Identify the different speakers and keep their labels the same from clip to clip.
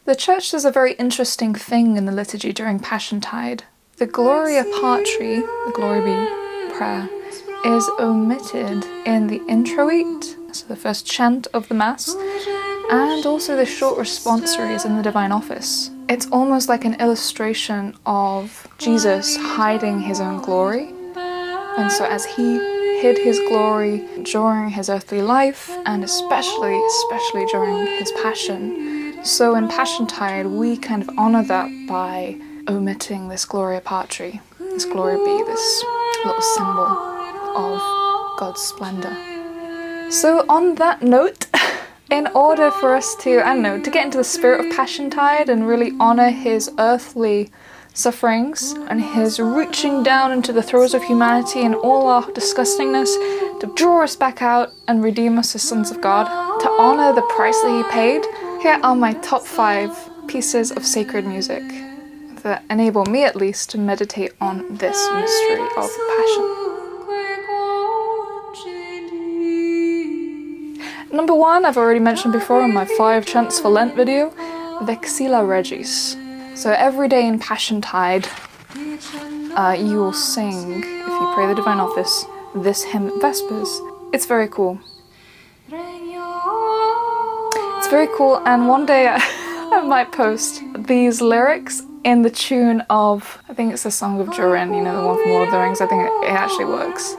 Speaker 1: The Church does a very interesting thing in the liturgy during Passiontide. The Gloria Patri, the Glory Be prayer, is omitted in the introit, so the first chant of the Mass, and also the short responsories in the Divine Office. It's almost like an illustration of Jesus hiding his own glory. And so as he hid his glory during his earthly life, and especially during his Passion, so in Passiontide we kind of honour that by omitting this Gloria Patri, this Glory Be, this little symbol of God's splendour. So on that note, in order for us to, to get into the spirit of Passiontide and really honour his earthly sufferings and his reaching down into the throes of humanity and all our disgustingness to draw us back out and redeem us as sons of God, to honour the price that he paid, here are my top 5 pieces of sacred music that enable me at least to meditate on this mystery of Passion. Number 1, I've already mentioned before in my 5 chants for Lent video, Vexilla Regis. So every day in Passiontide, you will sing, if you pray the Divine Office, this hymn at Vespers. It's very cool. It's very cool, and one day I might post these lyrics in the tune of, I think it's the Song of yearn, you know, the one from Lord of the Rings. I think it actually works.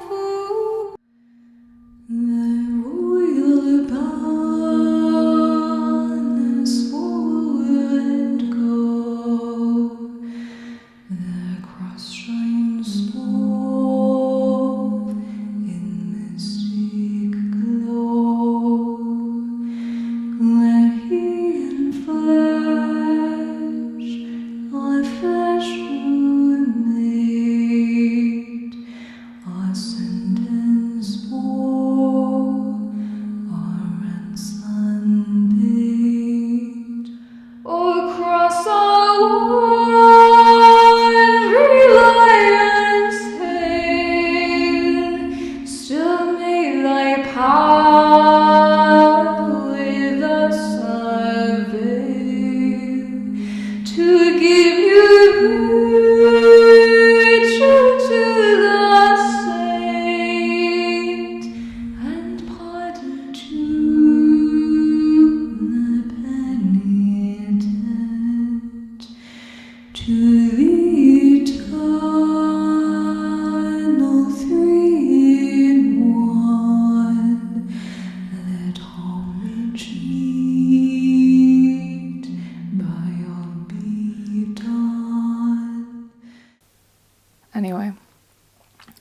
Speaker 1: Anyway,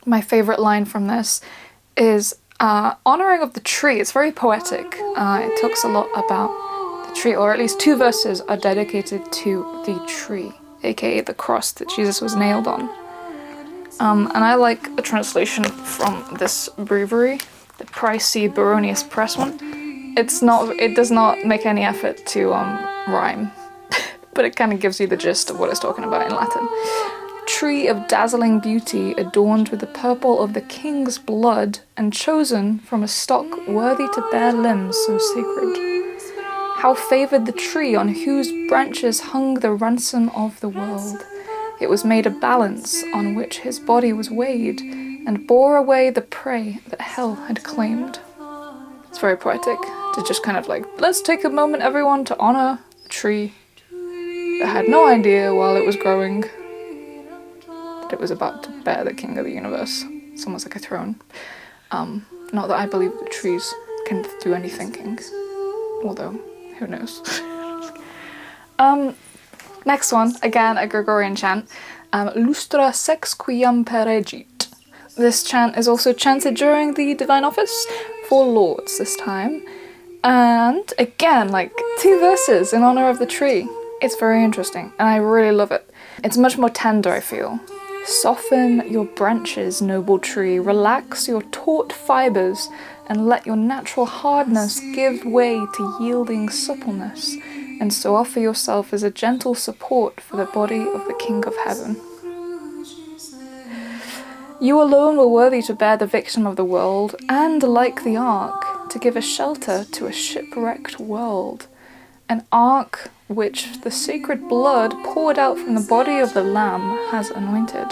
Speaker 1: my favourite line from this is honouring of the tree. It's very poetic. It talks a lot about the tree, or at least 2 verses are dedicated to the tree, aka the cross that Jesus was nailed on. And I like the translation from this breviary, the pricey Baronius Press one. It does not make any effort to rhyme, but it kind of gives you the gist of what it's talking about in Latin. Tree of dazzling beauty, adorned with the purple of the king's blood, and chosen from a stock worthy to bear limbs so sacred. How favoured the tree on whose branches hung the ransom of the world! It was made a balance on which his body was weighed, and bore away the prey that hell had claimed. It's very poetic to just kind of like, let's take a moment, everyone, to honour a tree that had no idea while it was growing that it was about to bear the king of the universe. It's almost like a throne. Not that I believe that trees can do any thinking, although, who knows. Next one, again a Gregorian chant, Lustra sex quiam peregit. This chant is also chanted during the Divine Office, for Lords this time, and again, like 2 verses in honour of the tree. It's very interesting, and I really love it. It's much more tender, I feel. Soften your branches, noble tree, relax your taut fibres, and let your natural hardness give way to yielding suppleness, and so offer yourself as a gentle support for the body of the King of Heaven. You alone were worthy to bear the victim of the world, and like the ark, to give a shelter to a shipwrecked world. an ark which the sacred blood poured out from the body of the lamb has anointed.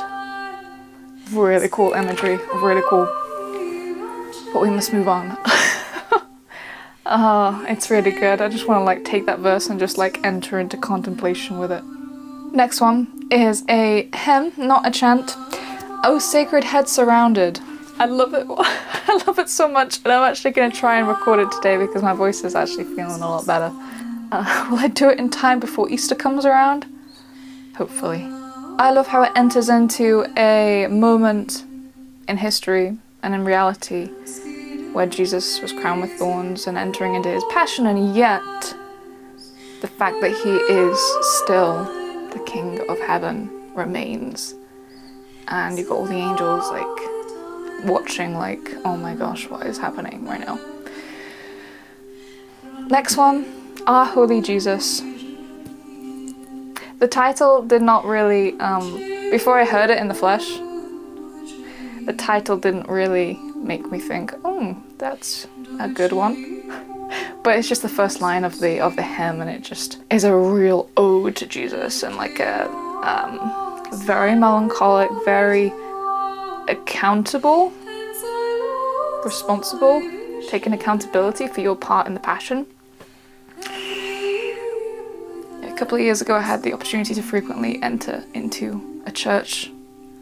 Speaker 1: Really cool imagery, really cool. But we must move on. It's really good. I just want to like take that verse and just like enter into contemplation with it. Next one is a hymn, not a chant. O sacred head surrounded. I love it. I love it so much, and I'm actually going to try and record it today because my voice is actually feeling a lot better. Will I do it in time before Easter comes around? Hopefully. I love how it enters into a moment in history and in reality where Jesus was crowned with thorns and entering into his passion, and yet the fact that he is still the King of Heaven remains. And you've got all the angels like watching like, oh my gosh, what is happening right now? Next one, Our Holy Jesus. The title did not really, before I heard it in the flesh, the title didn't really make me think, oh, that's a good one. But it's just the first line of the hymn, and it just is a real ode to Jesus, and like a very melancholic, very accountable, responsible, taking accountability for your part in the Passion. A couple of years ago I had the opportunity to frequently enter into a church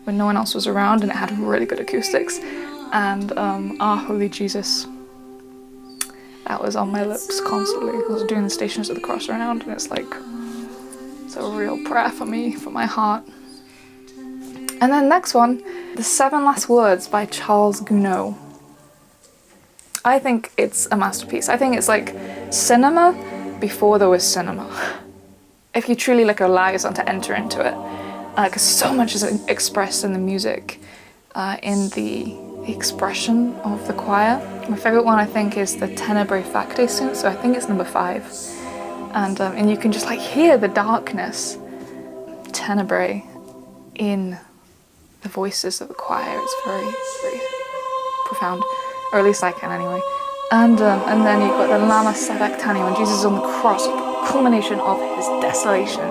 Speaker 1: when no one else was around, and it had really good acoustics, and Our Holy Jesus, that was on my lips constantly. I was doing the Stations of the Cross around, and it's like, it's a real prayer for me, for my heart. And then next one, The Seven Last Words by Charles Gounod. I think it's a masterpiece. I think it's like cinema before there was cinema. If you truly like allow yourself to enter into it, because so much is expressed in the music, in the expression of the choir. My favourite one I think is the Tenebrae Facte Sunt, so I think it's number 5. And you can just like hear the darkness, tenebrae, in the voices of the choir. It's very, very profound, or at least I can anyway. And then you've got the Lama Sabachthani, when Jesus is on the cross, the culmination of his desolation.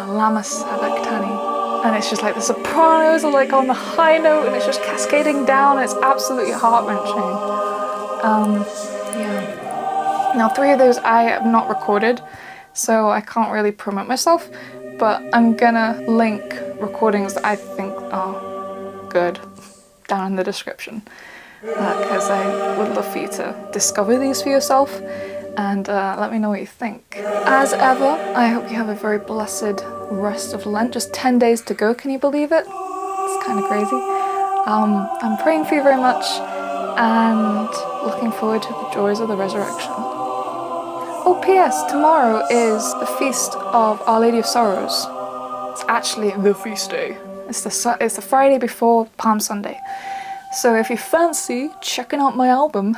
Speaker 1: Lama Sabachthani. And it's just like the sopranos are like on the high note, and it's just cascading down, and it's absolutely heart-wrenching. Yeah. Now 3 of those I have not recorded, so I can't really promote myself, but I'm gonna link recordings that I think are good down in the description, because I would love for you to discover these for yourself, and let me know what you think. As ever, I hope you have a very blessed rest of Lent. Just 10 days to go, can you believe it? It's kind of crazy. I'm praying for you very much, and looking forward to the joys of the resurrection. Oh, P.S. Tomorrow is the feast of Our Lady of Sorrows. It's actually the feast day. It's the Friday before Palm Sunday. So if you fancy checking out my album,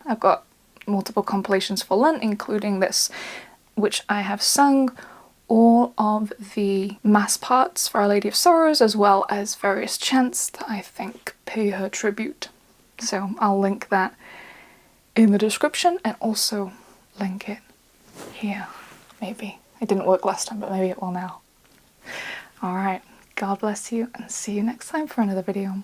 Speaker 1: I've got multiple compilations for Lent, including this, which I have sung all of the mass parts for Our Lady of Sorrows, as well as various chants that I think pay her tribute. So I'll link that in the description, and also link it here, maybe. It didn't work last time, but maybe it will now. Alright, God bless you, and see you next time for another video.